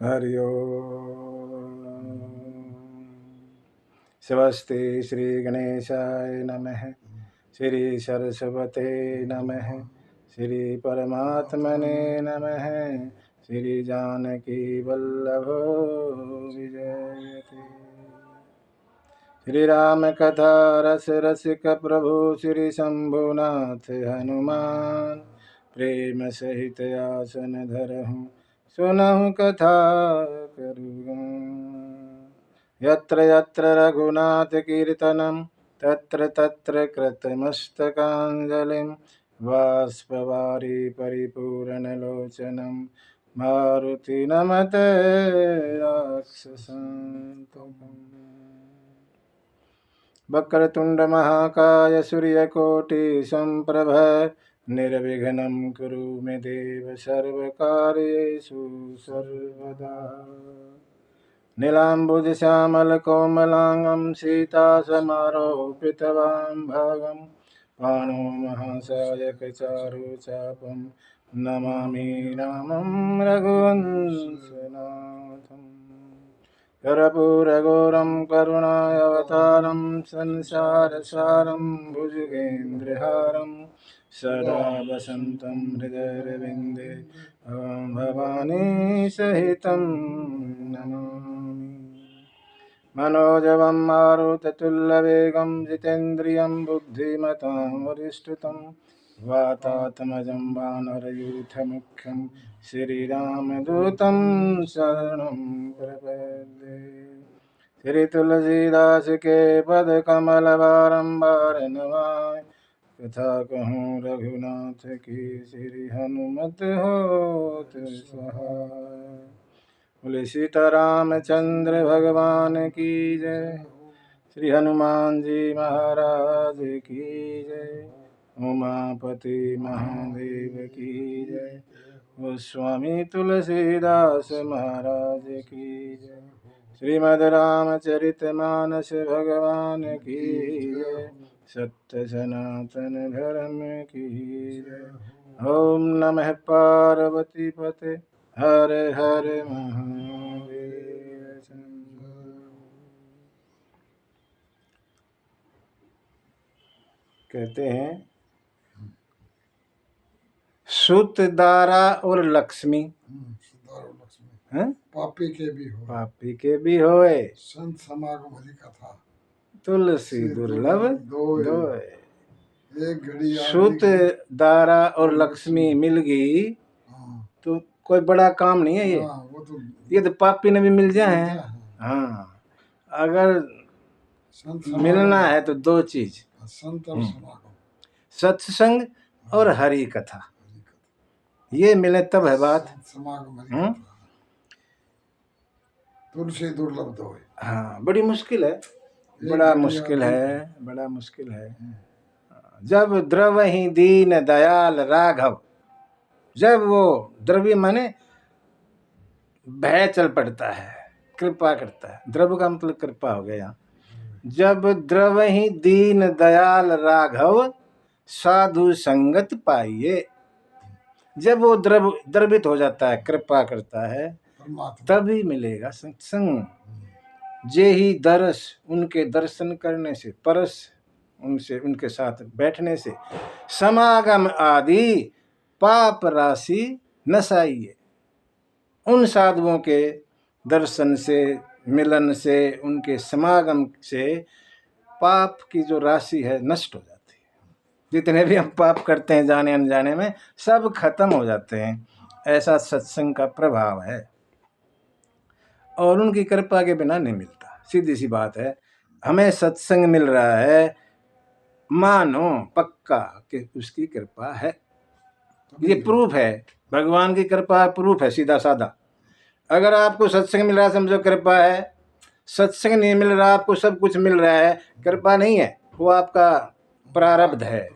हरि ओम। स्वस्ति श्री गणेशाय नमः। श्री सरस्वते नमः। श्री परमात्मने नमः। श्री जानकी वल्लभो विजयते। श्री राम कथा रस रसिक प्रभु श्री शंभुनाथ हनुमान। प्रेम सहित आसन धरहूँ सुनहु कथा करुगान। यत्र यत्र रघुनाथ कीर्तनं तत्र तत्र कृतमस्तकाञ्जलिं बाष्पवारि परिपूर्णलोचनं मारुति नमते राक्षसान्तकम्। वक्रतुंड महाकाय सूर्यकोटि संप्रभ निर्विघ्नं कुरु मे देव सर्वकार्येषु सर्वदा। नीलाम्बुजश्यामलकोमलाङ्गं सीतासमारोपितवान् पाणो महासायकचारुचापं नमामि रामं रघुवंशनाथम्। कर्पूरगौरं करुणावतारं संसारसारं भुजगेन्द्रहारं सदा वसन्तं हृदयरविन्दे भवानी सहितं नमामि। मनोजवं मारुततुल्यवेगं जितेन्द्रियं बुद्धिमतां वरिष्ठं वातात्मजं वानरयूथमुख्यं श्रीरामदूतं शरणं प्रपद्ये। श्री तुलसीदास के पद कमल बारंबार नमामि। कथा कहूँ रघुनाथ की श्री हनुमत होत सहाय। बोले सीतारामचंद्र भगवान की जय। श्री हनुमान जी महाराज की जय। उमापति महादेव की जय। गोस्वामी तुलसीदास महाराज की जय। श्रीमद् रामचरितमानस भगवान की जय। सत्य सनातन धर्म की जय। ओम नमः पार्वती पते हर हर महादेव शंभो। कहते हैं सूत दारा और लक्ष्मी पापी के भी होए संत समागम हरि कथा तुलसी दुर्लभ दोए। एक घड़ी सूत दारा और लक्ष्मी मिल गई तो कोई बड़ा काम नहीं है ये। ये तो पापी ने भी मिल जाए। हाँ, अगर मिलना है तो दो चीज, संत और समागम, सत्संग और हरि कथा, ये मिले तब है बात। समागम तुलसी दुर्लभ दोए। हाँ, बड़ी मुश्किल है, बड़ा मुश्किल है, बड़ा मुश्किल है। जब द्रवहि दीन दयाल राघव, जब वो द्रव्य माने भय चल पड़ता है, कृपा करता है। द्रव का मतलब कृपा हो गया। जब द्रवहि दीन दयाल राघव साधु संगत पाइए, जब वो द्रवित हो जाता है, कृपा करता है, तभी मिलेगा सत्संग। जे ही दरस, उनके दर्शन करने से, परस उनसे, उनके साथ बैठने से, समागम आदि पाप राशि नसाइए। उन साधुओं के दर्शन से, मिलन से, उनके समागम से पाप की जो राशि है नष्ट हो जाती है। जितने भी हम पाप करते हैं जाने अनजाने में, सब खत्म हो जाते हैं। ऐसा सत्संग का प्रभाव है और उनकी कृपा के बिना नहीं मिलता। सीधी सी बात है। हमें सत्संग मिल रहा है, मानो पक्का कि उसकी कृपा है। ये प्रूफ है, भगवान की कृपा प्रूफ है, सीधा साधा। अगर आपको सत्संग मिल रहा है समझो कृपा है। सत्संग नहीं मिल रहा, आपको सब कुछ मिल रहा है, कृपा नहीं है, वो आपका प्रारब्ध है।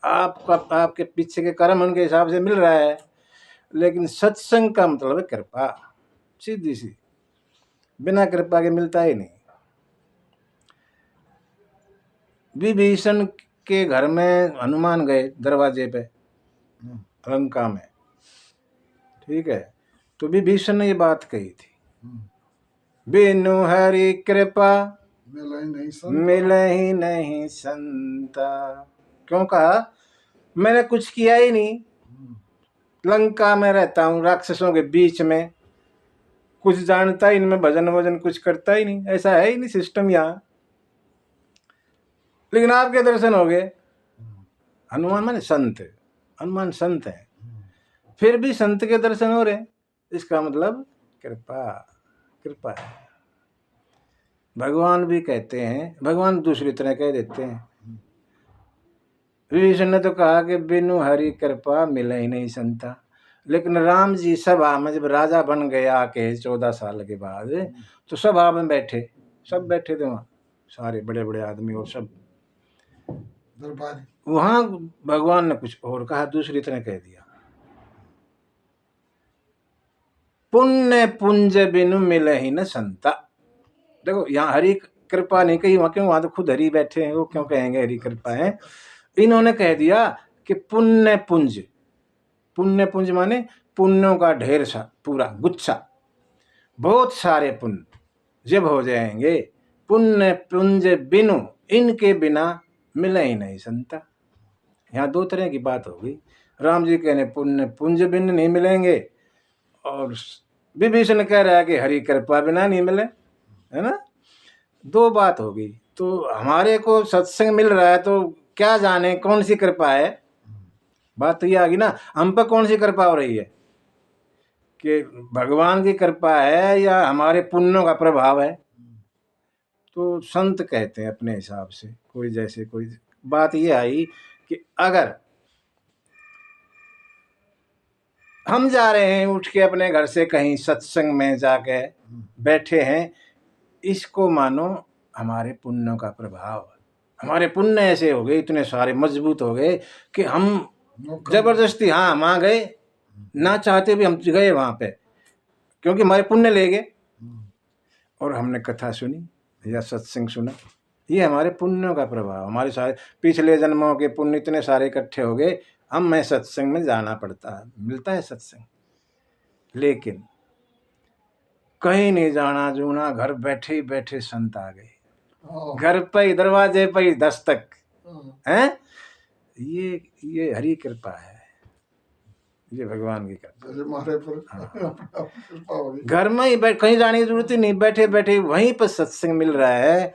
आपका, आपके पीछे के कर्म उनके हिसाब से मिल रहा है। लेकिन सत्संग का मतलब है कृपा, सीधी सी, बिना कृपा के मिलता ही नहीं। विभीषण के घर में हनुमान गए दरवाजे पे, लंका में, ठीक है। तो विभीषण ने ये बात कही थी, बिनु हरि कृपा मिले ही नहीं संता। क्यों कहा? मैंने कुछ किया ही नहीं, लंका में रहता हूँ राक्षसों के बीच में, कुछ जानता ही नहीं, मैं भजन वजन कुछ करता ही नहीं, ऐसा है ही नहीं सिस्टम यहाँ। लेकिन आपके दर्शन हो गए। हनुमान माने संत, हनुमान संत है, फिर भी संत के दर्शन हो रहे, इसका मतलब कृपा, कृपा है। भगवान भी कहते हैं, भगवान दूसरी तरह कह देते हैं। विभीषण ने तो कहा कि बिनु हरि कृपा मिले ही नहीं संता, लेकिन राम जी सभा में जब राजा बन गए आके 14 साल के बाद, तो सभा में बैठे, सब बैठे थे वहाँ, सारे बड़े बड़े आदमी और सब दरबारी। वहां भगवान ने कुछ और कहा, दूसरी तरह कह दिया, पुण्य पुंज बिनु मिले ही न संता। देखो यहाँ हरि कृपा नहीं कही, वहां क्यों? वहां तो खुद हरि बैठे हैं, वो क्यों कहेंगे हरि कृपा है? इन्होंने कह दिया कि पुण्य पुंज, पुण्य पुंज माने पुण्यों का ढेर सा पूरा गुच्छा, बहुत सारे पुण्य जब हो जाएंगे, पुण्य पुंज बिनु, इनके बिना मिले ही नहीं संता। यहाँ दो तरह की बात हो गई। राम जी कहने पुण्य पुंज बिन नहीं मिलेंगे, और विभीषण कह रहा है कि हरि कृपा बिना नहीं मिले, है ना? दो बात हो गई। तो हमारे को सत्संग मिल रहा है तो क्या जाने कौन सी कृपा है? बात तो ये आ गई ना, हम पर कौन सी कृपा हो रही है, कि भगवान की कृपा है या हमारे पुण्यों का प्रभाव है? तो संत कहते हैं अपने हिसाब से, कोई जैसे कोई। बात ये आई कि अगर हम जा रहे हैं उठ के अपने घर से कहीं सत्संग में जाके बैठे हैं, इसको मानो हमारे पुण्यों का प्रभाव। हमारे पुण्य ऐसे हो गए, इतने सारे मजबूत हो गए कि हम जबरदस्ती हाँ वहाँ गए, ना चाहते भी हम गए वहाँ पे, क्योंकि हमारे पुण्य ले गए और हमने कथा सुनी या सत्संग सुना। ये हमारे पुण्यों का प्रभाव, हमारे सारे पिछले जन्मों के पुण्य इतने सारे इकट्ठे हो गए, हमें सत्संग में जाना पड़ता है, मिलता है सत्संग। लेकिन कहीं नहीं जाना जूना, घर बैठे ही बैठे संत आ गए, घर पे ही दरवाजे पे ही दस्तक है। ये हरि कृपा है, ये भगवान की कृपा। घर में ही बैठ, कहीं जाने की जरूरत ही नहीं, बैठे बैठे वहीं पर सत्संग मिल रहा है,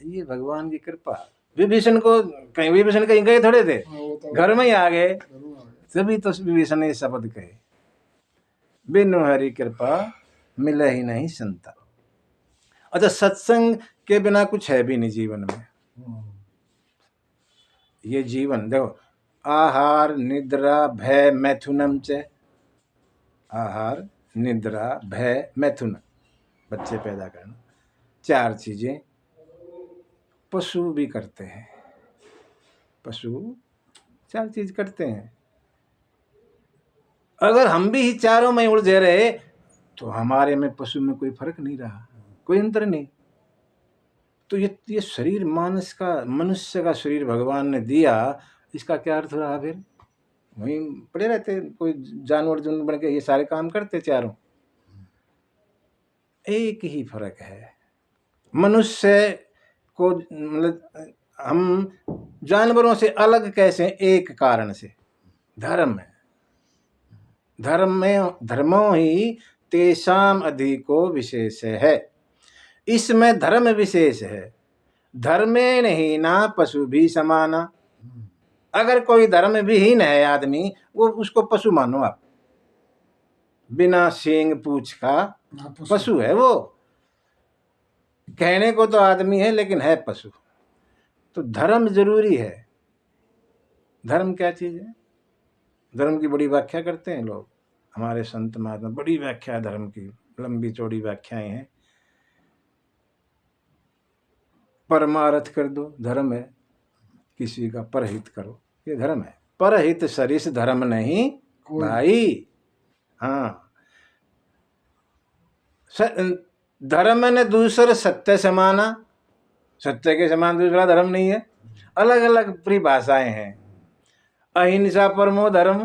ये भगवान की कृपा। विभीषण को कहीं, विभीषण कहीं गए थोड़े थे, घर में ही आ गए, तभी तो विभीषण ने शब्द कहे, बिनु हरि कृपा मिले ही नहीं संता। अच्छा, सत्संग के बिना कुछ है भी नहीं जीवन में। ये जीवन देखो, आहार निद्रा भय मैथुनम च, आहार निद्रा भय मैथुन, बच्चे पैदा करना, 4 चीजें पशु भी करते हैं। पशु 4 चीज करते हैं। अगर हम भी ही चारों में उलझे रहे तो हमारे में पशु में कोई फर्क नहीं रहा, कोई अंतर नहीं। तो ये शरीर मानस का, मनुष्य का शरीर भगवान ने दिया, इसका क्या अर्थ रहा? फिर वहीं पड़े रहते, कोई जानवर जुन बन के ये सारे काम करते चारों। एक ही फर्क है, मनुष्य को मतलब हम जानवरों से अलग कैसे? एक कारण से, धर्म है। धर्मो ही तेषाम अधिको विशेष है, इसमें धर्म विशेष है। धर्मे नहीं ना पशु भी समाना। अगर कोई धर्म विहीन है आदमी, वो उसको पशु मानो आप, बिना सींग पूछ का पशु है वो। कहने को तो आदमी है लेकिन है पशु। तो धर्म जरूरी है। धर्म क्या चीज है? धर्म की बड़ी व्याख्या करते हैं लोग, हमारे संत महात्मा, बड़ी व्याख्या धर्म की, लंबी चौड़ी व्याख्याएं हैं। परमार्थ कर दो, धर्म है। किसी का परहित करो, ये धर्म है। परहित सरिस धर्म नहीं भाई। हाँ, धर्म ने दूसरे सत्य समाना, सत्य के समान दूसरा धर्म नहीं है। अलग अलग परिभाषाएं हैं। अहिंसा परमो धर्म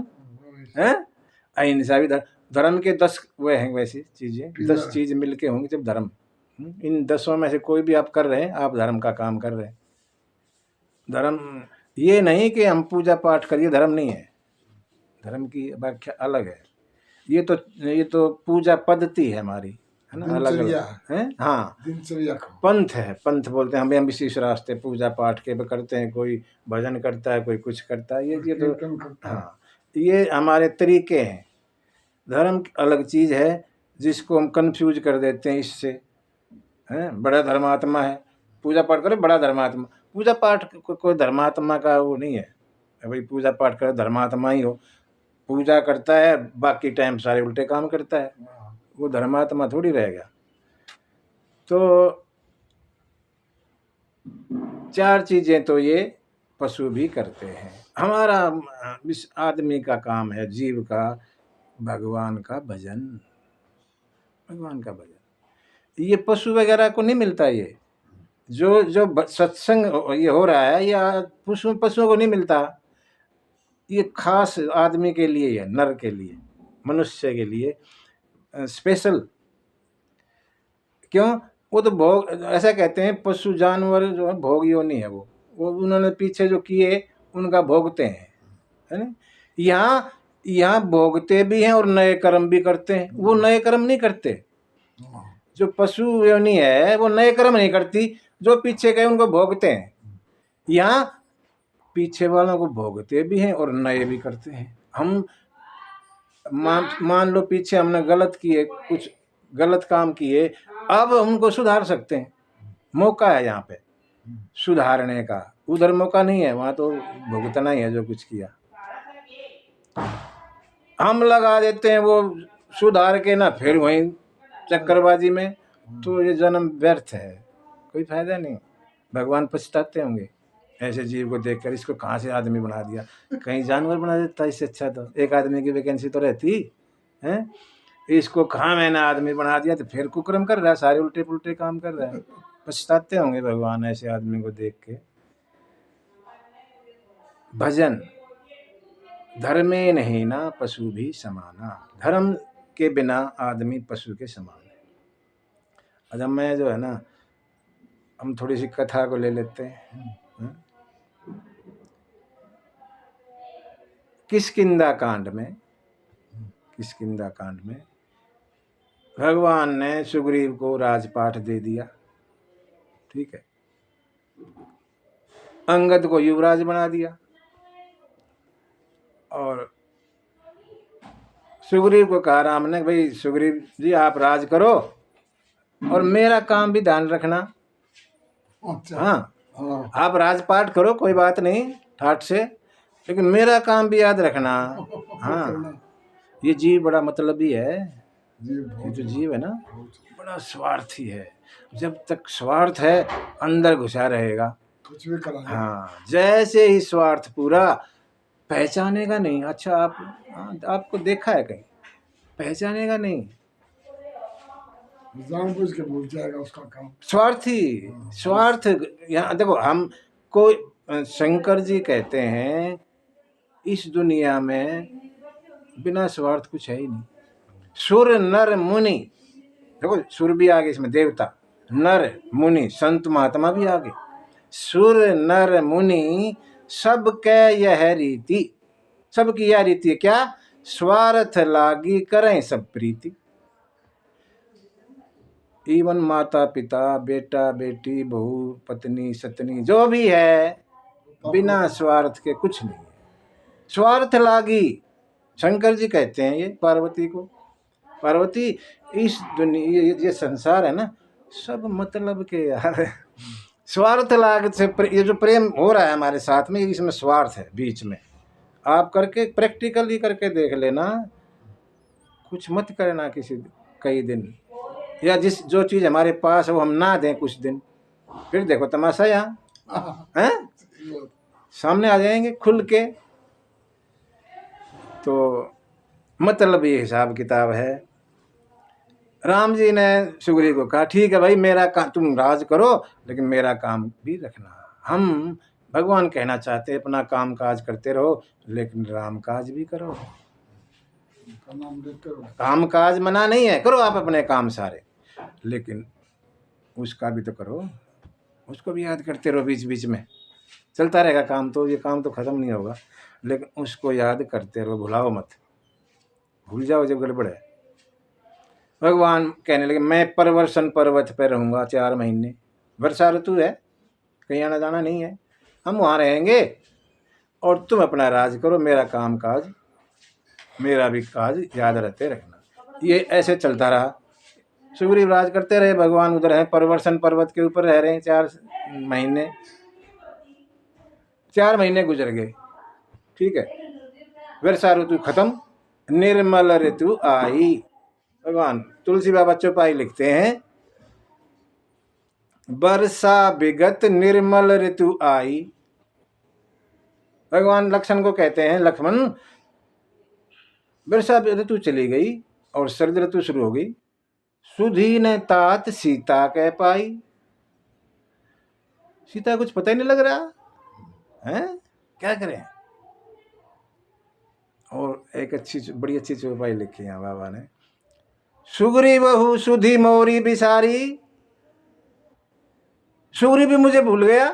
है, अहिंसा भी धर्म के 10 वे हैं वैसी चीजें, 10 चीज मिलके होंगी जब धर्म। इन 10 में से कोई भी आप कर रहे हैं, आप धर्म का काम कर रहे हैं। धर्म ये नहीं कि हम पूजा पाठ करिए, धर्म नहीं है। धर्म की व्याख्या अलग है। ये तो पूजा पद्धति है हमारी, है ना, अलग अलग है। हाँ, दिनचर्या पंथ है, पंथ बोलते हैं। हम विशेष रास्ते पूजा पाठ के करते हैं, कोई भजन करता है, कोई कुछ करता है, ये तो हाँ, ये हमारे तरीके हैं। धर्म अलग चीज है जिसको हम कंफ्यूज कर देते हैं इससे, है बड़ा धर्मात्मा है, पूजा पाठ करे बड़ा धर्मात्मा। पूजा पाठ कोई धर्मात्मा का वो नहीं है भाई, पूजा पाठ करे धर्मात्मा ही हो। पूजा करता है बाकी टाइम सारे उल्टे काम करता है, वो धर्मात्मा थोड़ी रहेगा। तो 4 चीजें तो ये पशु भी करते हैं। हमारा इस आदमी का काम है, जीव का, भगवान का भजन, भगवान का भजन। ये पशु वगैरह को नहीं मिलता। ये जो सत्संग ये हो रहा है, या पशुओं को नहीं मिलता। ये खास आदमी के लिए है, नर के लिए, मनुष्य के लिए स्पेशल। क्यों? वो तो भोग, ऐसा कहते हैं पशु जानवर जो है भोग योनि है। वो उन्होंने पीछे जो किए उनका भोगते हैं, है ना। यहाँ भोगते भी हैं और नए कर्म भी करते हैं। वो नए कर्म नहीं करते। जो पशु योनि है वो नए कर्म नहीं करती, जो पीछे गए उनको भोगते हैं। यहाँ पीछे वालों को भोगते भी हैं और नए भी करते हैं। हम मान लो पीछे हमने गलत किए, कुछ गलत काम किए, अब उनको सुधार सकते हैं। मौका है यहाँ पे सुधारने का, उधर मौका नहीं है, वहां तो भुगतना ही है जो कुछ किया। हम लगा देते हैं वो सुधार के ना, फिर वहीं चक्करबाजी में, तो ये जन्म व्यर्थ है, कोई फायदा नहीं। भगवान पछताते होंगे ऐसे जीव को देखकर, इसको कहाँ से आदमी बना दिया, कहीं जानवर बना देता। इससे अच्छा तो एक आदमी की वैकेंसी तो रहती है, इसको कहाँ मैंने आदमी बना दिया। तो फिर कुकर्म कर रहा है, सारे उल्टे पुल्टे काम कर रहा है। पछताते होंगे भगवान ऐसे आदमी को देख के। भजन धर्मे नहीं ना पशु भी समाना, धर्म के बिना आदमी पशु के समान है। अच्छा, मैं जो है ना, हम थोड़ी सी कथा को ले लेते हैं। किष्किंधा कांड में भगवान ने सुग्रीव को राजपाट दे दिया, ठीक है। अंगद को युवराज बना दिया और सुग्रीव को कहा राम ने, भाई सुग्रीव जी आप राज करो और मेरा काम भी ध्यान रखना। हाँ, आप राजपाट करो कोई बात नहीं ठाट से, लेकिन मेरा काम भी याद रखना। हाँ, ये जीव बड़ा मतलबी है। ये जो जीव है ना, बड़ा स्वार्थी है। जब तक स्वार्थ है अंदर घुसा रहेगा, कुछ भी करा। हाँ, जैसे ही स्वार्थ पूरा, पहचानेगा नहीं। अच्छा, आपको देखा है कहीं, पहचानेगा नहीं, जानबूझ के भूल जाएगा उसका काम। स्वार्थ यहाँ देखो, हम कोई शंकर जी कहते हैं इस दुनिया में बिना स्वार्थ कुछ है ही नहीं। सुर नर मुनि, देखो सुर भी आगे इसमें, देवता, नर मुनि, संत महात्मा भी आगे। सुर नर मुनि सबके यह रीति, सबकी यह रीति है क्या? स्वार्थ लागी करें सब प्रीति। इवन माता पिता, बेटा बेटी, बहू पत्नी सतनी, जो भी है बिना स्वार्थ के कुछ नहीं है। स्वार्थ लागी, शंकर जी कहते हैं ये पार्वती को, पार्वती इस दुनिया ये संसार है ना, सब मतलब के यार। स्वार्थ लाग से ये जो प्रेम हो रहा है हमारे साथ में, इसमें स्वार्थ है बीच में। आप करके प्रैक्टिकली करके देख लेना, कुछ मत करना किसी कई दिन, या जो चीज हमारे पास है वो हम ना दें कुछ दिन, फिर देखो तमाशा यहाँ है सामने आ जाएंगे खुल के। तो मतलब ये हिसाब किताब है। राम जी ने सुग्रीव को कहा ठीक है भाई, मेरा काम तुम राज करो, लेकिन मेरा काम भी रखना। हम भगवान कहना चाहते हैं अपना काम काज करते रहो, लेकिन राम काज भी करो। का नाम लेते हो। काम काज मना नहीं है, करो आप अपने काम सारे, लेकिन उसका भी तो करो, उसको भी याद करते रहो बीच बीच में। चलता रहेगा काम तो, ये काम तो खत्म नहीं होगा, लेकिन उसको याद करते रहो, भुलाओ मत। भूल जाओ जब गड़बड़ है। भगवान कहने लगे मैं परवर्षण पर्वत पर रहूंगा 4 महीने, वर्षा ऋतु है, कहीं आना जाना नहीं है, हम वहां रहेंगे और तुम अपना राज करो, मेरा काम काज, मेरा भी काज याद रहते रखना। ये ऐसे चलता रहा। सुग्रीव राज करते रहे, भगवान उधर हैं परवर्षण पर्वत के ऊपर रह रहे हैं 4 महीने। 4 महीने गुजर गए, ठीक है। वर्षा ऋतु खत्म, निर्मल ऋतु आई। भगवान तुलसी बाबा चौपाई लिखते हैं, वर्षा विगत निर्मल ऋतु आई। भगवान लक्ष्मण को कहते हैं, लक्ष्मण वर्षा ऋतु चली गई और शरद ऋतु शुरू हो गई, सुधी न तात सीता कह पाई। सीता कुछ पता ही नहीं लग रहा है, क्या करें। और एक बड़ी अच्छी चौपाई लिखी है बाबा ने, सुग्री बहु सुधी मोरी बिसारी, सुग्री भी मुझे भूल गया,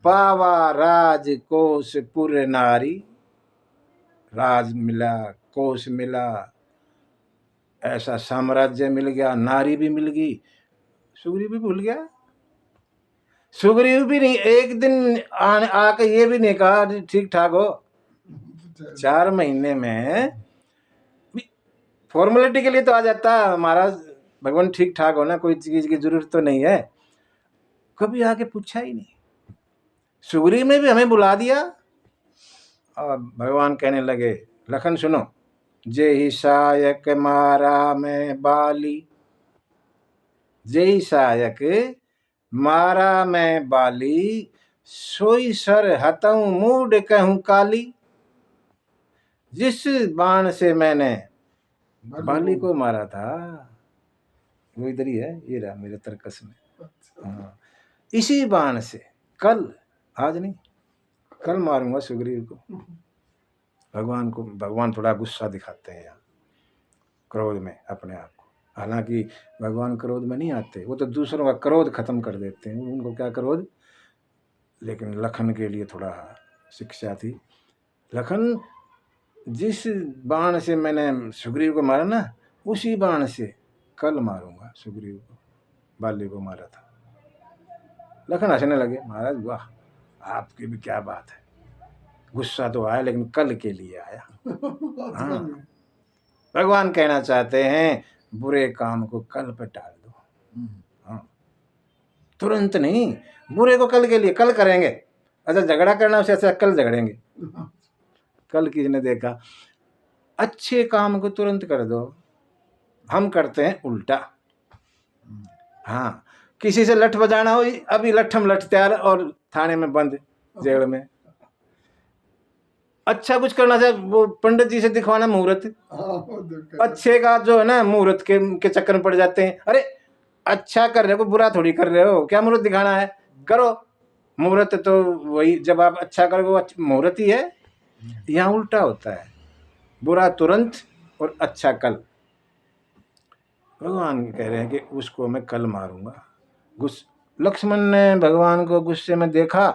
पावा राज कोश पुर नारी। राज मिला, कोश मिला, ऐसा साम्राज्य मिल गया, नारी भी मिल गई, सुग्रीव भी भूल गया। सुग्रीव भी नहीं, एक दिन आके ये भी नहीं कहा ठीक ठाक हो। 4 महीने में फॉर्मेलिटी के लिए तो आ जाता, महाराज भगवान ठीक ठाक हो ना, कोई चीज की जरूरत तो नहीं है, कभी आके पूछा ही नहीं। सुग्रीव ने भी हमें बुला दिया। और भगवान कहने लगे, लखन सुनो, जे ही सायक मारा मैं बाली, जे ही सायक मारा मैं बाली, सोई सर हतऊ मूड कहूं काली। जिस बाण से मैंने बाली को मारा था, वो इधर ही है, ये रहा मेरे तरकस में। हाँ, इसी बाण से कल, आज नहीं, कल मारूंगा सुग्रीव को। भगवान थोड़ा गुस्सा दिखाते हैं यहाँ, क्रोध में अपने आप को। हालांकि भगवान क्रोध में नहीं आते, वो तो दूसरों का क्रोध खत्म कर देते हैं, उनको क्या क्रोध। लेकिन लखन के लिए थोड़ा शिक्षा थी। लखन, जिस बाण से मैंने सुग्रीव को मारा ना, उसी बाण से कल मारूंगा सुग्रीव को, बाली को मारा था। लखन हंसने लगे, महाराज वाह, आपकी भी क्या बात है, गुस्सा तो आया लेकिन कल के लिए आया। हाँ, भगवान कहना चाहते हैं बुरे काम को कल पे टाल दो। हाँ, तुरंत नहीं, बुरे को कल के लिए, कल करेंगे। अच्छा झगड़ा करना उससे अच्छा कल झगड़ेंगे। कल किसने देखा, अच्छे काम को तुरंत कर दो। हम करते हैं उल्टा। हाँ, किसी से लठ बजाना हो, अभी लठम लठ तैयार और थाने में बंद, जेल में। अच्छा कुछ करना चाहिए, वो पंडित जी से दिखवाना मुहूर्त, अच्छे का जो है ना, मुहूर्त के चक्कर में पड़ जाते हैं। अरे अच्छा कर रहे हो, बुरा थोड़ी कर रहे हो, क्या मुहूर्त दिखाना है, करो मुहूर्त। तो वही, जब आप अच्छा करोगे वो मुहूर्त ही है। यहाँ उल्टा होता है, बुरा तुरंत और अच्छा कल। भगवान कह रहे हैं कि उसको मैं कल मारूंगा। लक्ष्मण ने भगवान को गुस्से में देखा,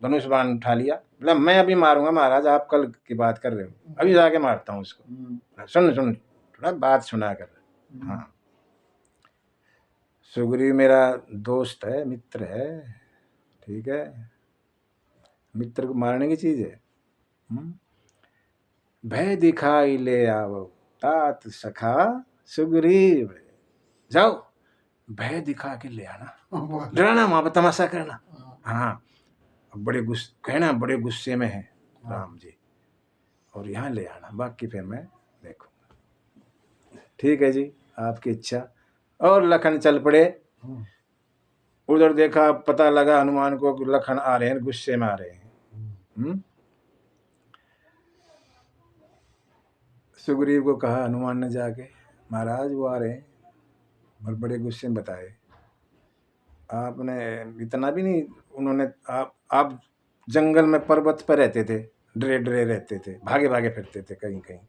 धनुष बाण उठा लिया, बोला मैं अभी मारूंगा महाराज, आप कल की बात कर रहे हो, अभी जाके मारता हूँ उसको। सुन थोड़ा बात सुना कर। हाँ, सुग्रीव मेरा दोस्त है, मित्र है, ठीक है, मित्र को मारने की चीज है। भय दिखाई ले आओ तात सखा सुग्रीव, जाओ भय दिखा के ले आना, डराना, वहां पर तमाशा करना। हाँ, बड़े कहना बड़े गुस्से में है राम जी, और यहाँ ले आना, बाकी फिर मैं देखूंगा। ठीक है जी, आपकी इच्छा। और लखन चल पड़े। उधर देखा, पता लगा हनुमान को लखन आ रहे हैं, गुस्से में आ रहे हैं। सुग्रीव को कहा हनुमान ने जाके, महाराज वो आ रहे हैं, और बड़े गुस्से में बताए। आपने इतना भी नहीं, उन्होंने आप जंगल में पर्वत पर रहते थे, डरे डरे रहते थे, भागे भागे फिरते थे कहीं कहीं,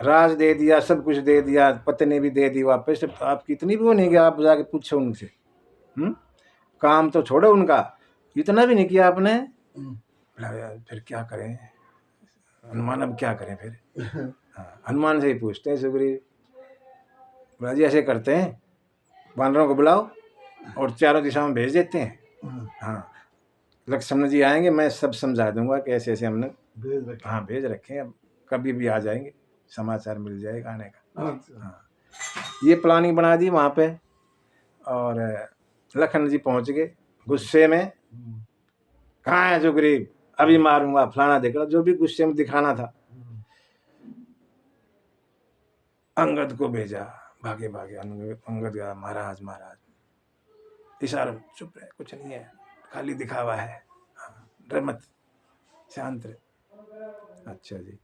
राज दे दिया, सब कुछ दे दिया, पत्नी भी दे दी वापस, तो आपकी इतनी भी वो नहीं कि आप जाके पूछो उनसे। काम तो छोड़ो उनका, इतना भी नहीं किया आपने। बोला, यार फिर क्या करें हनुमान, अब क्या करें फिर। हाँ, हनुमान से ही पूछते हैं सुग्रीव। बोला जी ऐसे करते हैं, वानरों को बुलाओ और चारों दिशाओं में भेज देते हैं। हाँ, लक्ष्मण जी आएंगे, मैं सब समझा दूंगा कि ऐसे ऐसे हमने भेज रखे हैं, अब कभी भी आ जाएंगे, समाचार मिल जाएगा आने का। हाँ, ये प्लानिंग बना दी वहाँ पे। और लखन जी पहुँच गए गुस्से में। कहाँ है सुग्रीव, अभी मारूंगा, फलाना देखा, जो भी गुस्से में दिखाना था। अंगद को भेजा, भागे भागे अंगद गया, महाराज महाराज। इशारा, चुप रहे, कुछ नहीं है, खाली दिखावा है, डर मत, शांत रहे। अच्छा जी।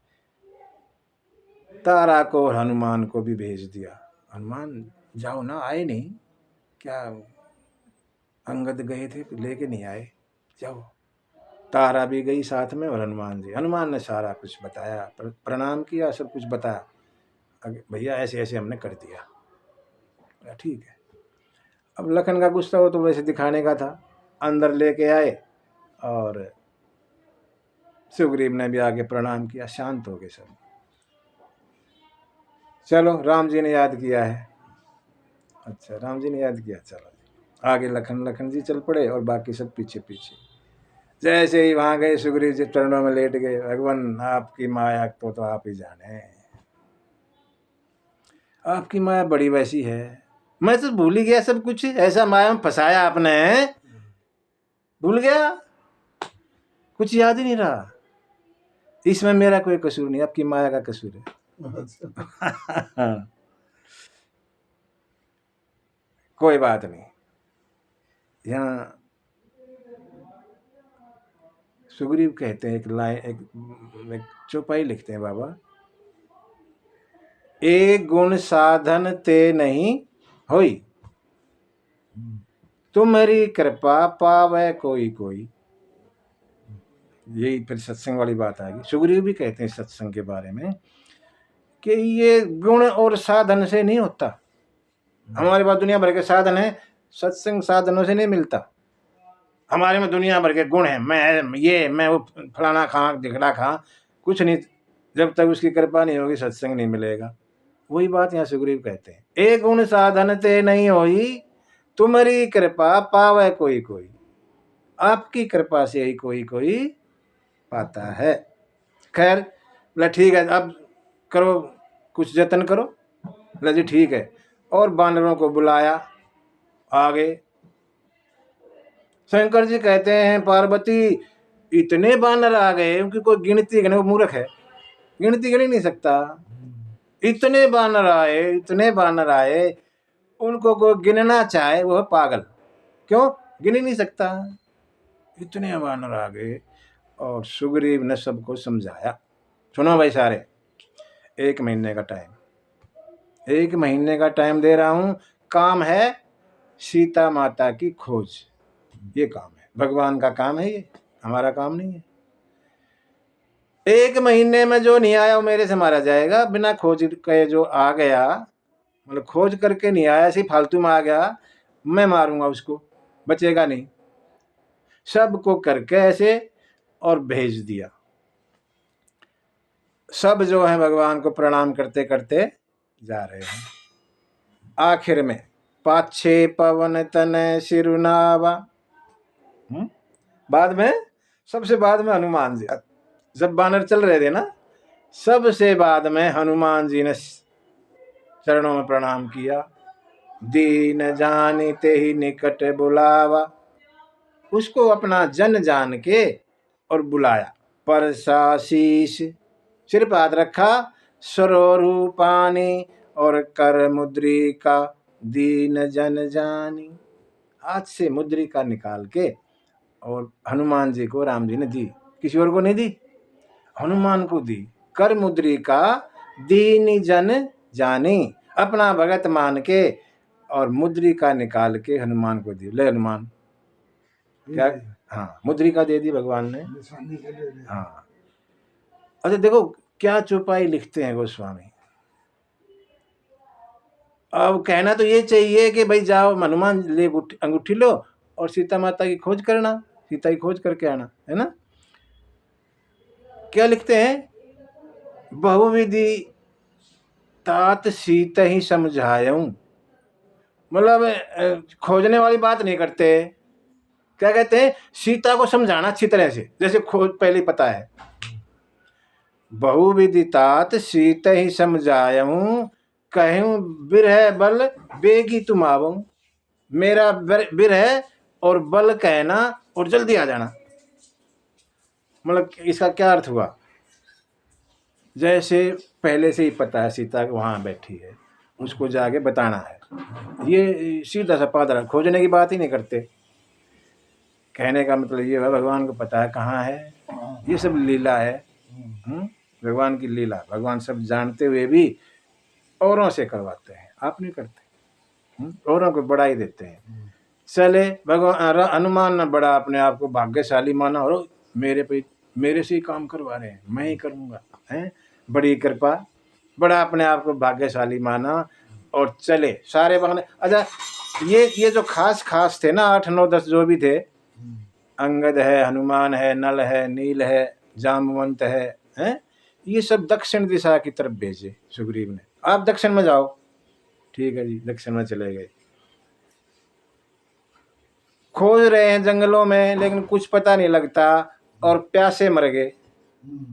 तारा को और हनुमान को भी भेज दिया। हनुमान जाओ ना, आए नहीं क्या, अंगद गए थे लेके नहीं आए, जाओ। तारा भी गई साथ में और हनुमान जी। हनुमान ने सारा कुछ बताया, प्रणाम किया, सब कुछ बताया, भैया ऐसे ऐसे हमने कर दिया। ठीक है। अब लखन का गुस्सा हो तो वैसे दिखाने का था, अंदर लेके आए और सुग्रीव ने भी आगे प्रणाम किया, शांत हो गए सब। चलो राम जी ने याद किया है। अच्छा, राम जी ने याद किया, चलो आगे लखन जी चल पड़े और बाकी सब पीछे पीछे। जैसे ही वहां गए सुग्रीव जी चरणों में लेट गए, भगवान आपकी माया तो आप ही जाने, आपकी माया बड़ी वैसी है, मैं तो भूल ही गया सब कुछ, ऐसा माया में फंसाया आपने, भूल गया, कुछ याद ही नहीं रहा। इसमें मेरा कोई कसूर नहीं, आपकी माया का कसूर है। कोई बात नहीं। यहाँ सुग्रीव कहते हैं, एक लाइन, एक चौपाई लिखते हैं बाबा, एक गुण साधन ते नहीं होई, तुम्हारी कृपा पावे कोई कोई। यही फिर सत्संग वाली बात आएगी। सुग्रीव भी कहते हैं सत्संग के बारे में कि ये गुण और साधन से नहीं होता। हमारे पास दुनिया भर के साधन है, सत्संग साधनों से नहीं मिलता। हमारे में दुनिया भर के गुण है, मैं वो फलाना खा दिखड़ा खा, कुछ नहीं, जब तक उसकी कृपा नहीं होगी सत्संग नहीं मिलेगा। वही बात यहाँ सुग्रीव कहते हैं, एक गुण साधन ते नहीं होई, तुम्हारी कृपा पावे कोई कोई। आपकी कृपा से ही कोई कोई पाता है। खैर बोला ठीक है, अब करो, कुछ जतन करो। बोला जी ठीक है। और बानरों को बुलाया आगे। शंकर जी कहते हैं पार्वती इतने बानर आ गए, उनकी कोई गिनती, वो मूर्ख है, गिनती गिन नहीं सकता। इतने बानर आए, इतने बानर आए, उनको कोई गिनना चाहे वो पागल, क्यों गिन ही नहीं सकता, इतने बानर आ गए। और सुग्रीव ने सबको समझाया, सुनो भाई सारे, 1 महीने का टाइम, 1 महीने का टाइम दे रहा हूं, काम है सीता माता की खोज, ये काम है, भगवान का काम है, ये हमारा काम नहीं है। 1 महीने में जो नहीं आया वो मेरे से मारा जाएगा, बिना खोज के जो आ गया, मतलब खोज करके नहीं आया, सिर्फ फालतू में आ गया, मैं मारूंगा उसको, बचेगा नहीं। सबको करके ऐसे और भेज दिया। सब जो है भगवान को प्रणाम करते करते जा रहे हैं। आखिर में पाछे पवन तनय सिरुनावा, बाद में, सबसे बाद में हनुमान जी, जब बानर चल रहे थे ना, सबसे बाद में हनुमान जी ने चरणों में प्रणाम किया। दीन जानिते ही निकट बुलावा, उसको अपना जन जान के और बुलाया। परसाशीष, सिर पर हाथ रखा, स्वरूपानी और कर मुद्रिका, दीन जन जानी, हाथ से मुद्रिका निकाल के और हनुमान जी को राम जी ने दी, किसी और को नहीं दी, हनुमान को दी। कर मुद्रिका दीन जन जानी, अपना भगत मान के और मुद्रिका निकाल के हनुमान को दी। ले हनुमान, क्या, हाँ मुद्रिका दे दी भगवान ने, हाँ। अच्छा देखो क्या चौपाई लिखते हैं गोस्वामी, अब कहना तो ये चाहिए कि भाई जाओ हनुमान ले अंगूठी लो और सीता माता की खोज करना, सीता की खोज करके आना, है ना। क्या लिखते हैं, बहुविधि तात सीता ही समझायूं, मतलब खोजने वाली बात नहीं करते, क्या कहते हैं, सीता को समझाना अच्छी तरह से, जैसे खोज पहले ही पता है। बहुविधि तात सीता ही समझायूं, कहूं बिरह बल बेगी तुम आवूं, मेरा बिरह और बल कहना और जल्दी आ जाना। मतलब इसका क्या अर्थ हुआ, जैसे पहले से ही पता है सीता वहां बैठी है, उसको जाके बताना है, ये सीधा सा पादरा, खोजने की बात ही नहीं करते। कहने का मतलब ये है भगवान को पता है कहाँ है, ये सब लीला है। भगवान की लीला, भगवान सब जानते हुए भी औरों से करवाते हैं, आप नहीं करते, औरों को बढ़ाई देते हैं। चले भगवान हनुमान ने बड़ा अपने आप को भाग्यशाली माना, और मेरे से ही काम करवा रहे हैं, मैं ही करूँगा, हैं, बड़ी कृपा, बड़ा अपने आप को भाग्यशाली माना और चले सारे बहाने। अच्छा, ये जो खास थे ना 8 9 10 जो भी थे, अंगद है, हनुमान है, नल है, नील है, जामवंत है, हैं, ये सब दक्षिण दिशा की तरफ भेजे सुग्रीव ने, आप दक्षिण में जाओ। ठीक है जी, दक्षिण में चले गए। खोज रहे हैं जंगलों में, लेकिन कुछ पता नहीं लगता, और प्यासे मर गए।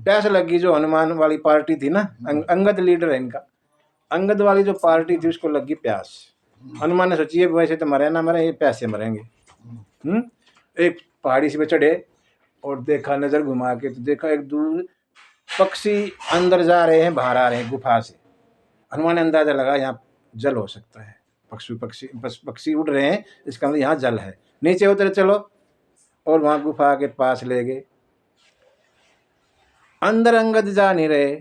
प्यास लगी, जो हनुमान वाली पार्टी थी ना, अंगद लीडर है इनका, अंगद वाली जो पार्टी थी उसको लगी प्यास। हनुमान ने सोची वैसे तो मरे ना मरे, ये प्यासे मरेंगे। एक पहाड़ी से पे चढ़े और देखा, नजर घुमा के तो देखा एक दूर पक्षी अंदर जा रहे हैं, बाहर आ रहे हैं गुफा से। हनुमान ने अंदाजा लगा यहाँ जल हो सकता है, पक्षी उड़ रहे हैं, इसका मतलब यहाँ जल है। नीचे उतरे, चलो, और वहां गुफा के पास ले गए। अंदर अंगद जा नहीं रहे,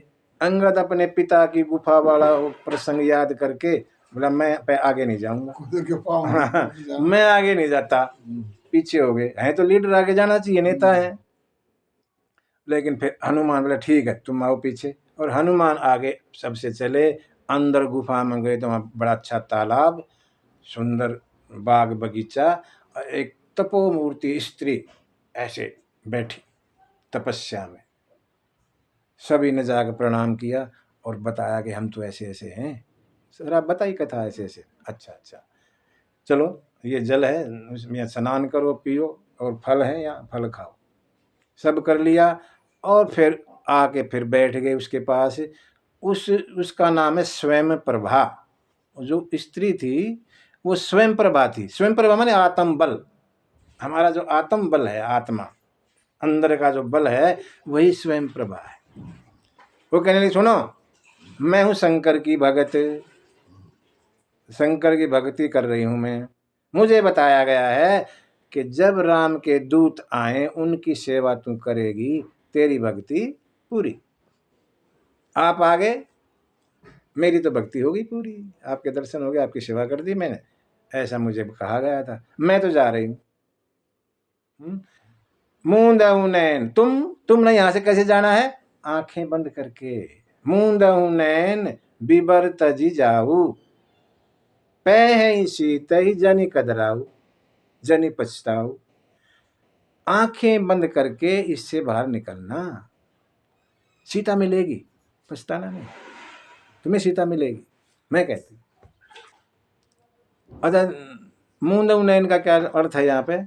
अंगद अपने पिता की गुफा वाला प्रसंग याद करके बोला मैं आगे नहीं जाऊंगा। मैं आगे नहीं जाता, पीछे हो गए हैं, तो लीडर आगे जाना चाहिए, नेता है। लेकिन फिर हनुमान बोला ठीक है तुम आओ पीछे, और हनुमान आगे सबसे चले। अंदर गुफा में गए तो वहाँ बड़ा अच्छा तालाब, सुंदर बाग बगीचा, और एक तपोमूर्ति स्त्री ऐसे बैठी तपस्या में। सभी ने जाकर प्रणाम किया और बताया कि हम तो ऐसे ऐसे हैं। सर आप बताइए कथा ऐसे ऐसे। अच्छा अच्छा, चलो ये जल है, उसमें स्नान करो, पियो, और फल है या फल खाओ। सब कर लिया और फिर आके फिर बैठ गए उसके पास। उसका नाम है स्वयं प्रभा। जो स्त्री थी वो स्वयं प्रभा थी। स्वयं प्रभा माने आत्म बल, हमारा जो आत्म बल है, आत्मा अंदर का जो बल है वही स्वयं प्रभा है। वो कहने लगी सुनो, मैं हूं शंकर की भगत, शंकर की भक्ति कर रही हूं मैं। मुझे बताया गया है कि जब राम के दूत आए उनकी सेवा तू करेगी, तेरी भक्ति पूरी। आप आगे, मेरी तो भक्ति होगी पूरी, आपके दर्शन हो गए, आपकी सेवा कर दी मैंने, ऐसा मुझे कहा गया था, मैं तो जा रही हूँ। मूंदहु नैन, तुमने यहां से कैसे जाना है, आंखें बंद करके। मूंदहु नैन बिबर तजी जाऊ, पै सीतई जनि कदराऊ, जनि पछताऊ। आंखें बंद करके इससे बाहर निकलना, सीता मिलेगी, पछताना नहीं, तुम्हें सीता मिलेगी, मैं कहती। अच्छा, मूंदहु नैन का क्या अर्थ है यहाँ पे,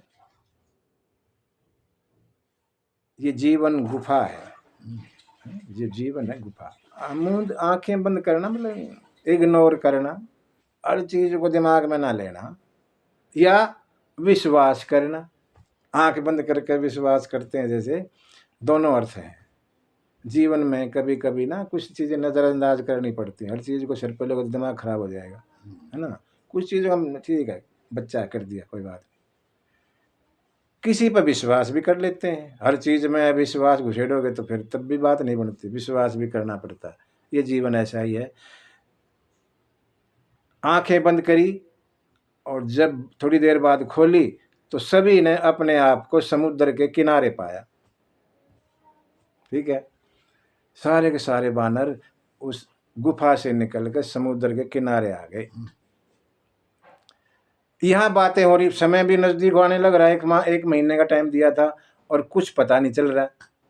ये जीवन गुफा है, ये जीवन है गुफा। मूंद आंखें बंद करना मतलब इग्नोर करना, हर चीज को दिमाग में ना लेना, या विश्वास करना। आंख बंद करके विश्वास करते हैं, जैसे दोनों अर्थ हैं। जीवन में कभी कभी ना कुछ चीजें नजरअंदाज करनी पड़ती हैं, हर चीज को सिर पे लोगे तो दिमाग खराब हो जाएगा, है ना। कुछ चीजों हम ठीक है बच्चा कर दिया कोई बात, किसी पर विश्वास भी कर लेते हैं। हर चीज में विश्वास घुसेड़ोगे तो फिर तब भी बात नहीं बनती, विश्वास भी करना पड़ता है। ये जीवन ऐसा ही है। आंखें बंद करी और जब थोड़ी देर बाद खोली तो सभी ने अपने आप को समुद्र के किनारे पाया। ठीक है, सारे के सारे बानर उस गुफा से निकल कर समुद्र के किनारे आ गए। यहाँ बातें हो रही, समय भी नजदीक आने लग रहा है, 1 महीने का टाइम दिया था और कुछ पता नहीं चल रहा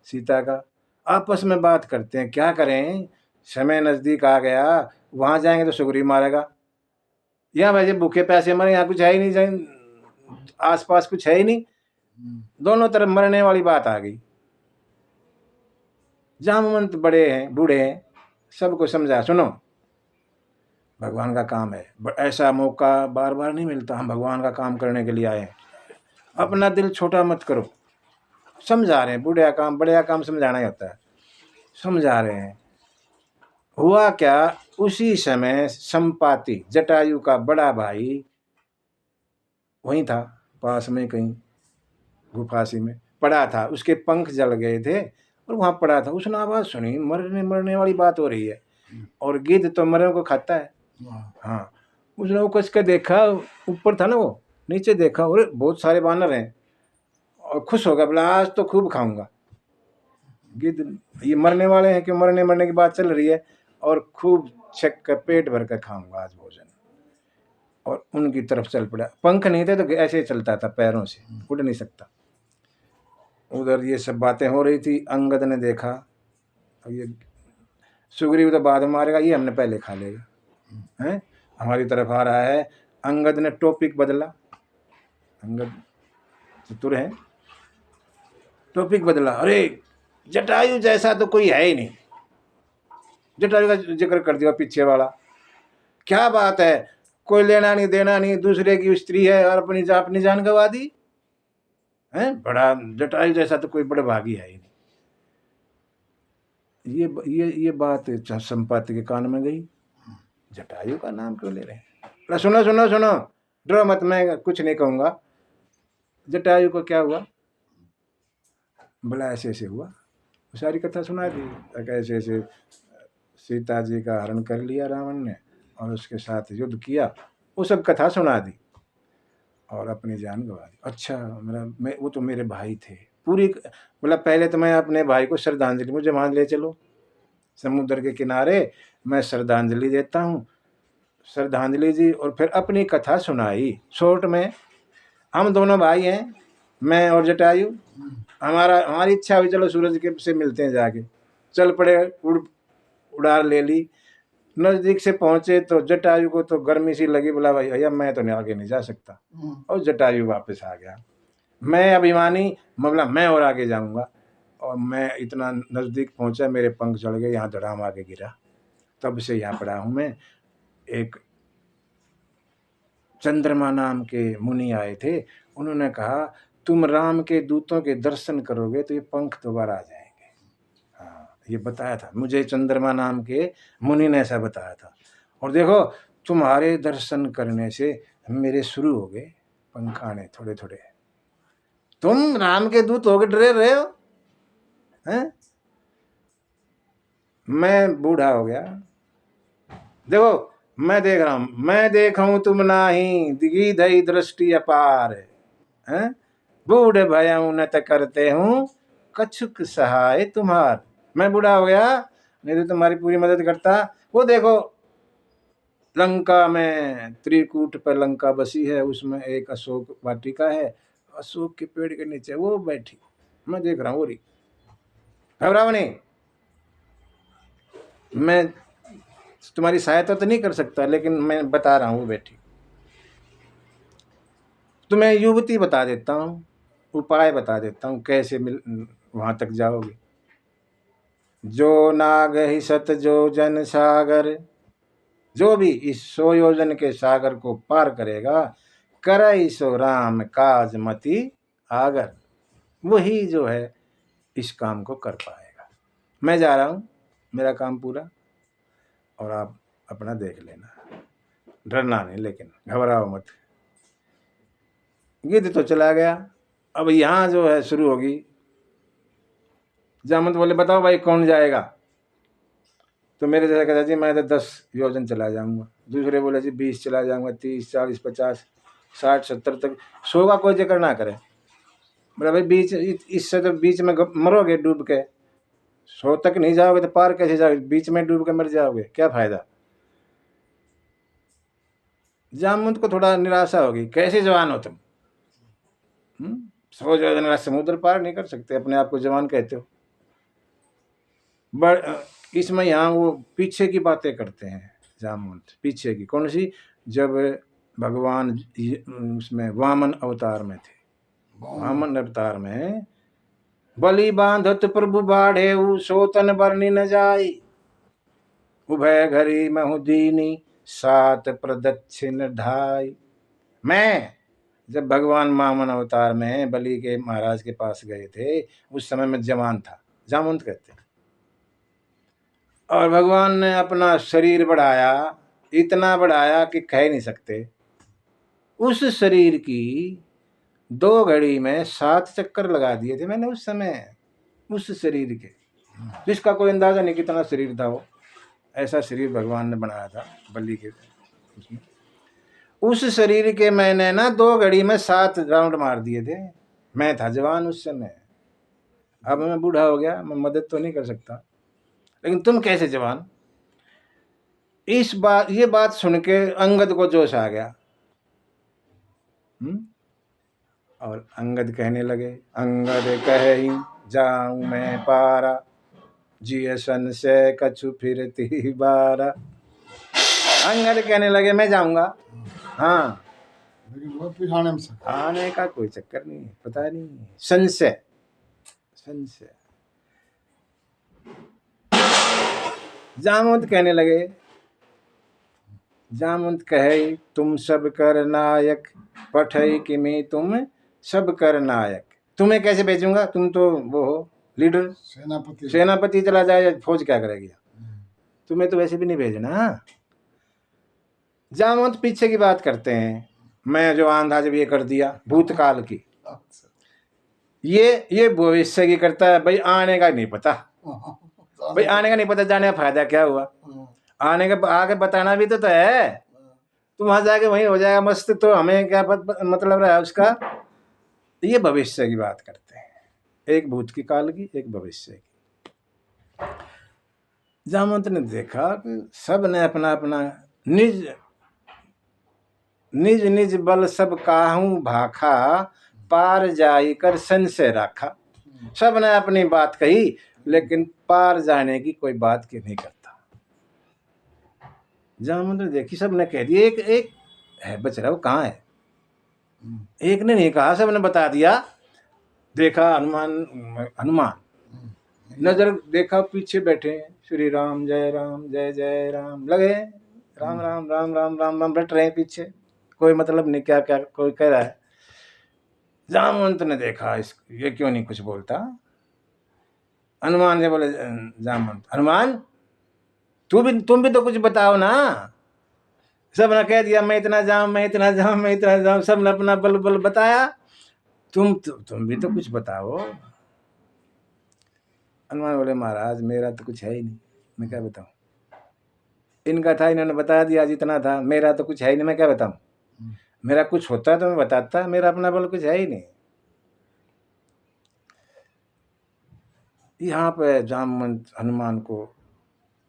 सीता का। आपस में बात करते हैं, क्या करें, समय नजदीक आ गया, वहां जाएंगे तो सुग्रीव मारेगा, यहाँ वैसे भूखे प्यासे मरे, यहाँ कुछ है ही नहीं, आसपास कुछ है ही नहीं, दोनों तरफ मरने वाली बात आ गई। जामवंत बड़े हैं, बूढ़े हैं, सबको समझा, सुनो भगवान का काम है, ऐसा मौका बार बार नहीं मिलता, हम भगवान का काम करने के लिए आए हैं, अपना दिल छोटा मत करो। समझा रहे हैं, बढ़िया काम समझाना ही होता है, समझा रहे हैं। हुआ क्या, उसी समय संपाति जटायु का बड़ा भाई वहीं था, पास में कहीं गुफासी में पड़ा था, उसके पंख जल गए थे और वहां पड़ा था। उसने आवाज सुनी, मरने वाली बात हो रही है, और गिद्ध तो मरे को खाता है। हाँ, उसने वो कस के देखा, ऊपर था ना वो, नीचे देखा और बहुत सारे बानर हैं, और खुश हो गया, बोला आज तो खूब खाऊंगा। गिद्ध ये मरने वाले हैं कि मरने की बात चल रही है, और खूब छक कर पेट भर कर खाऊंगा आज भोजन, और उनकी तरफ चल पड़ा। पंख नहीं थे तो ऐसे ही चलता था, पैरों से उड़ नहीं सकता। उधर ये सब बातें हो रही थी, अंगद ने देखा, अब ये सुग्रीव तो बाद में मारेगा, ये हमने पहले खा लेगा, हैं, हमारी तरफ आ रहा है। अंगद ने टॉपिक बदला, अंगद चतुर है, टॉपिक बदला, अरे जटायु जैसा तो कोई है ही नहीं, जटायु का जिक्र कर दिया पीछे वाला, क्या बात है, कोई लेना नहीं देना नहीं, दूसरे की स्त्री है और अपनी जान गंवा दी है, बड़ा जटायु जैसा तो कोई बड़ा भागी है ही नहीं। ये बात संपाति के कान में गई, जटायु का नाम क्यों ले रहे हैं। सुनो सुनो सुनो, डरो मत, मैं कुछ नहीं कहूंगा। जटायु को क्या हुआ, बोला ऐसे ऐसे हुआ, सारी कथा सुना दी, ऐसे ऐसे सीता जी का हरण कर लिया रावण ने और उसके साथ युद्ध किया, वो सब कथा सुना दी और अपनी जान गंवा दी। अच्छा, वो तो मेरे भाई थे, पूरी बोला पहले तो मैं अपने भाई को श्रद्धांजलि, मुझे वहां ले चलो समुद्र के किनारे, मैं श्रद्धांजलि देता हूँ, श्रद्धांजलि जी, और फिर अपनी कथा सुनाई शॉर्ट में। हम दोनों भाई हैं, मैं और जटायु, हमारी इच्छा हुई चलो सूरज के से मिलते हैं, जाके चल पड़े, उड़ान ले ली। नजदीक से पहुंचे तो जटायु को तो गर्मी सी लगी, बोला भाई भैया मैं तो आगे नहीं जा सकता, और जटायु वापस आ गया। मैं अभिमानी, बोला मैं और आगे जाऊंगा, और मैं इतना नजदीक पहुंचा, मेरे पंख चढ़ गए, यहाँ धड़ाम आगे गिरा, तब से यहाँ पड़ा हूं मैं। एक चंद्रमा नाम के मुनि आए थे, उन्होंने कहा तुम राम के दूतों के दर्शन करोगे तो ये पंख दोबारा आ जाएंगे। हाँ, ये बताया था मुझे, चंद्रमा नाम के मुनि ने ऐसा बताया था। और देखो तुम्हारे दर्शन करने से मेरे शुरू हो गए पंख आने थोड़े थोड़े, तुम राम के दूत होके डरे रहे हो, हैं? मैं बूढ़ा हो गया, देखो मैं देख रहा हूं, मैं देखूं तुम नाही, दिगी दृष्टि अपार है, बूढ़ भयऊ न त करते हूँ कछुक सहाय तुम्हार। मैं बूढ़ा हो गया, नहीं तो तुम्हारी पूरी मदद करता। वो देखो लंका में त्रिकूट पर लंका बसी है, उसमें एक अशोक वाटिका है, अशोक के पेड़ के नीचे वो बैठी, मैं देख रहा हूँ, वो रही, घबराओ नहीं, मैं तुम्हारी सहायता तो नहीं कर सकता, लेकिन मैं बता रहा हूँ, वो बैठी। तुम्हें युवती बता देता हूँ, उपाय बता देता हूँ, कैसे वहां तक जाओगे। जो नाग ही सत जो जन सागर, जो भी इस 100 योजन के सागर को पार करेगा, करई सो राम काज मति आगर, वही जो है इस काम को कर पाएगा। मैं जा रहा हूँ, मेरा काम पूरा, और आप अपना देख लेना, डरना नहीं, लेकिन घबराओ मत। गिद्ध तो चला गया, अब यहाँ जो है शुरू होगी। जामवंत बोले बताओ भाई कौन जाएगा, तो मेरे जैसा कहता जी मैं तो 10 योजन चला जाऊंगा, दूसरे बोले जी 20 चला जाऊंगा, 30 40 50 60 70 तक, 100 का कोई जिक्र ना करे। बोला भाई बीच, इससे तो बीच में मरोगे डूब के, 100 तक नहीं जाओगे तो पार कैसे जाओगे, बीच में डूब के मर जाओगे, क्या फायदा। जामवंत को थोड़ा निराशा होगी, कैसे जवान हो तुम? 100 योजन का समुद्र पार नहीं कर सकते, अपने आप को जवान कहते हो। इसमें यहाँ वो पीछे की बातें करते हैं जामवंत, पीछे की। कौन सी? जब भगवान उसमें वामन अवतार में थे, वामन अवतार में बलि बांधत प्रभु बाढ़े सोतन बरनी न जाई, उभय घरी महु दीनी 7 प्रदक्षिण ढाई। मैं जब भगवान वामन अवतार में बलि के महाराज के पास गए थे, उस समय में जवान था, जामवंत कहते हैं। और भगवान ने अपना शरीर बढ़ाया, इतना बढ़ाया कि कह नहीं सकते। उस शरीर की 2 घड़ी में 7 चक्कर लगा दिए थे मैंने उस समय, उस शरीर के, जिसका कोई अंदाजा नहीं कितना शरीर था वो। ऐसा शरीर भगवान ने बनाया था बलि के उसमें। उस शरीर के मैंने ना 2 घड़ी में 7 राउंड मार दिए थे। मैं था जवान उस समय, अब मैं बूढ़ा हो गया, मैं मदद तो नहीं कर सकता, लेकिन तुम कैसे जवान? ये बात सुन के अंगद को जोश आ गया। और अंगद कहने लगे, अंगद कहे जाऊं मैं पारा, जिय सन से कछु फिरती बारा। अंगद कहने लगे मैं जाऊंगा, हाँ, लेकिन वो पिछाने में सका। आने का कोई चक्कर नहीं, पता नहीं, संशय। जामवंत कहने लगे, जामवंत कहे तुम सब कर नायक, पठई कि मैं तुम सब कर नायक। तुम्हें कैसे भेजूंगा? तुम तो वो हो लीडर, सेनापति चला जाए, फौज क्या करेगी? तुम्हें तो वैसे भी नहीं भेजना। जामवंत पीछे की बात करते हैं, मैं जो आंधा जब ये कर दिया भूतकाल की, ये भविष्य की करता है। भाई आने का नहीं पता, भाई आने का नहीं पता, जाने का फायदा क्या हुआ? आने का आगे बताना भी तो है। तुम वहां जाके वहीं हो जाएगा मस्त, तो हमें क्या मतलब रहा उसका? ये भविष्य की बात करते हैं, एक भूत की काल की, एक भविष्य की। जामवंत ने देखा कि सब ने अपना अपना निज निज निज बल सब काहू भाखा, पार जाई कर संशय राखा। सब ने अपनी बात कही, लेकिन पार जाने की कोई बात की नहीं करता। जामवंत ने देखी, सब ने कह दिया, एक है बच रहा, वो कहाँ है? एक ने नहीं कहा, सब ने बता दिया। देखा हनुमान नजर देखा, पीछे बैठे श्री राम जय राम जय जय राम, लगे राम राम राम राम राम राम रट रहे हैं पीछे, कोई मतलब नहीं क्या क्या कोई कह रहा है। जामवंत ने देखा ये क्यों नहीं कुछ बोलता। हनुमान ने बोले, जामवंत, हनुमान तुम भी तो कुछ बताओ ना। सब ने कह दिया मैं इतना जाऊं, मैं इतना जाऊं, मैं इतना जाऊं, सब ने अपना बल बल बताया, तुम भी तो कुछ बताओ। हनुमान बोले, महाराज मेरा तो कुछ है ही नहीं, मैं क्या बताऊं? इनका था, इन्होंने बता दिया जितना था, मेरा तो कुछ है ही नहीं, मैं क्या बताऊं? मेरा कुछ होता तो मैं बताता, मेरा अपना बल कुछ है ही नहीं। यहाँ पे जामवंत हनुमान को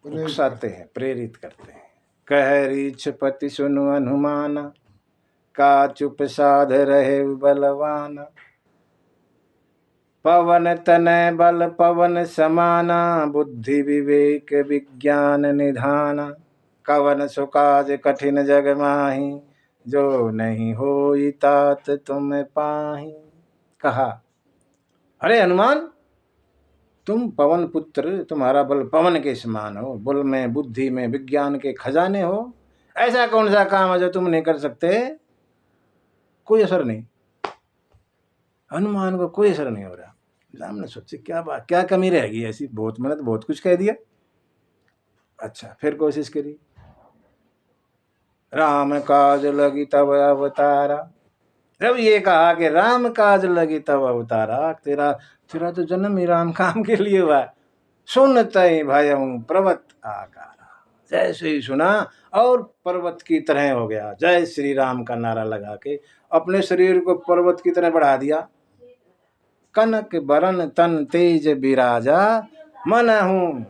उकसाते हैं, प्रेरित करते हैं। कह रीछ पति सुनु हनुमाना, का चुप साध रहे बलवाना, पवन तनय बल पवन समाना, बुद्धि विवेक विज्ञान निधाना, कवन सुकाज कठिन जग माही, जो नहीं होई तात तुम पाही। कहा, अरे हनुमान, तुम पवन पुत्र, तुम्हारा बल पवन के समान हो, बल में बुद्धि में विज्ञान के खजाने हो, ऐसा कौन सा काम है जो तुम नहीं कर सकते? कोई असर नहीं, हनुमान को कोई असर नहीं हो रहा। राम ने सोचे क्या बात, क्या कमी रहेगी ऐसी? बहुत मैंने तो बहुत कुछ कह दिया। अच्छा, फिर कोशिश करी। राम काज लगी तब अवतारा, जब ये कहा कि राम काज लगी तब अवतारा, तेरा तो जन्म ही राम काम के लिए हुआ। सुनते ही भयं पर्वत आकारा, जैसे ही सुना और पर्वत की तरह हो गया। जय श्री राम का नारा लगा के अपने शरीर को पर्वत की तरह बढ़ा दिया। कनक बरन तन तेज बिराजा, मन हूं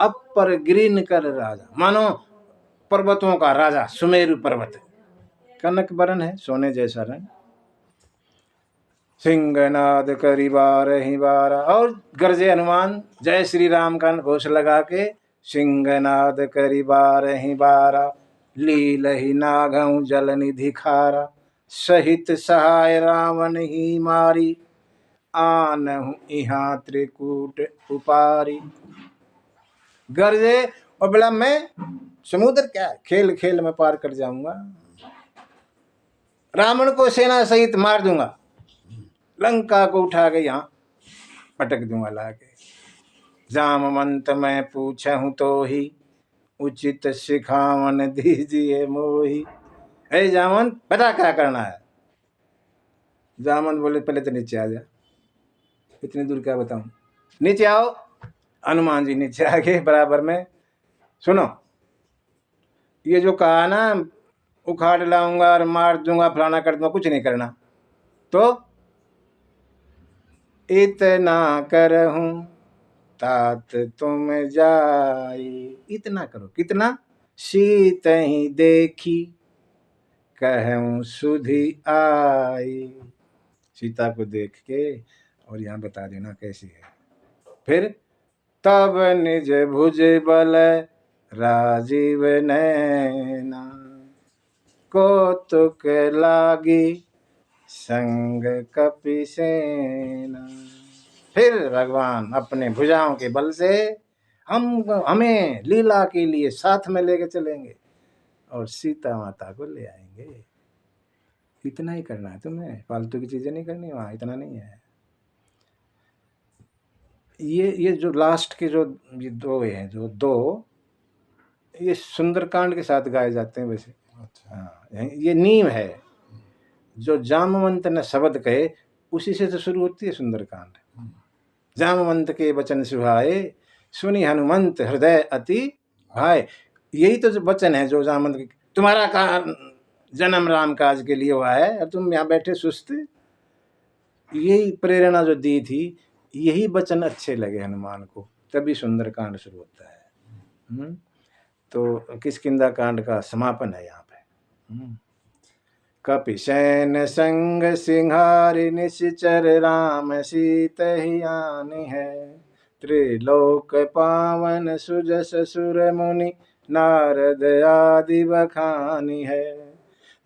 अपर गिरिन कर राजा। मानो पर्वतों का राजा सुमेरु पर्वत, कनक बरन है, सोने जैसा रंग। सिंहनाद करी बारहि बारा, और गरजे हनुमान जय श्री राम का घोष लगा के, सिंहनाद करी बारहि बारा, लीलहि नागहु जल निधि खारा, सहित सहाय रावण ही मारी, आनहु इहाँ त्रिकूट उपारी। गरजे और बोला मैं समुद्र क्या खेल खेल में पार कर जाऊंगा, रावण को सेना सहित मार दूंगा, लंका को उठा के यहाँ पटक दूंगा लाके। जामवंत मैं पूछहूं तो ही, उचित सिखावन दीजिए मोही। हे जामवंत बता क्या करना है। जामवंत बोले पहले तो नीचे आ जा। इतनी दूर क्या बताऊं, नीचे आओ। हनुमान जी नीचे आ गए बराबर में। सुनो, ये जो कहा ना उखाड़ लाऊंगा और मार दूंगा फलाना कर दूंगा, कुछ नहीं करना। तो इतना करहूं तात तुम जाई, इतना करो। कितना? सीत ही देखी कहूं सुधि आई। सीता को देख के और यहाँ बता देना कैसी है। फिर तब निज भुज बल राजीव नैना, कौतुक लागी संग कपि सेना। फिर भगवान अपने भुजाओं के बल से हमें लीला के लिए साथ में लेके चलेंगे और सीता माता को ले आएंगे। इतना ही करना है तुम्हें, फालतू की चीजें नहीं करनी वहां, इतना नहीं है। ये जो लास्ट के जो ये दो हैं, जो दो ये सुंदरकांड के साथ गाए जाते हैं वैसे। हाँ, ये नींव है। जो जामवंत ने शब्द कहे उसी से तो शुरू होती है सुंदरकांड। जामवंत के वचन सुहाए, सुनी हनुमंत हृदय अति भाए। यही तो वचन है जो जामवंत, तुम्हारा जन्म राम काज के लिए हुआ है और तुम यहाँ बैठे सुस्त। यही प्रेरणा जो दी थी, यही वचन अच्छे लगे हनुमान को, तभी सुंदरकांड शुरू होता है। तो किष्किंधा कांड का समापन है यहाँ पे। कपिसैन संग सिंहारि निश्चर, राम सीत ही आनी है। त्रिलोक पावन सुजस सुर मुनि, नारद आदि बखानी है।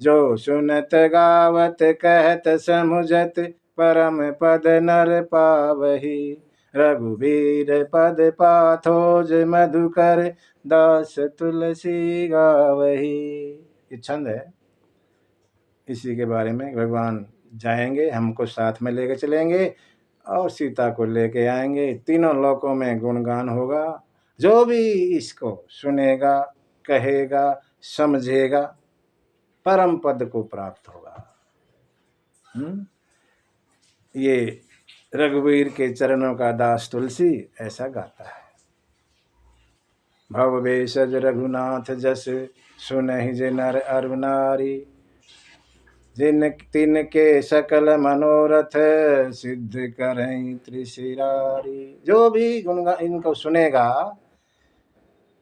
जो सुनत गावत कहत समुझत, परम पद नर पावही। रघुवीर पद पाथोज मधुकर, दास तुलसी गावही। ये छंद है। इसी के बारे में भगवान जाएंगे, हमको साथ में लेके चलेंगे और सीता को लेके आएंगे। तीनों लोकों में गुणगान होगा। जो भी इसको सुनेगा, कहेगा, समझेगा, परम पद को प्राप्त होगा। ये रघुवीर के चरणों का दास तुलसी ऐसा गाता है। भव भेषज रघुनाथ जस, सुनहि जे नर अरु नारी। जिन तिनके सकल मनोरथ, सिद्ध करहीं त्रिशिरारी। जो भी गुणगान इनको सुनेगा,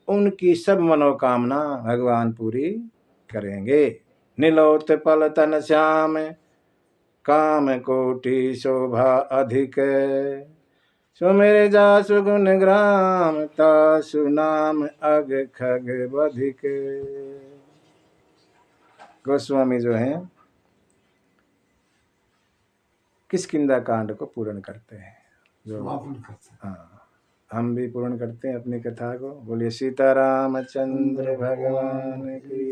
उनकी सब मनोकामना भगवान पूरी करेंगे। नीलोत पल तन श्याम, काम कोटि शोभा अधिक। सुमिर जासु गुण ग्राम, तासु नाम अग खग बधिक। गोस्वामी जो हैं किष्किंधा कांड को पूर्ण करते हैं, जो हाँ, हम भी पूर्ण करते हैं अपनी कथा को। बोलिए सीतारामचंद्र भगवान की।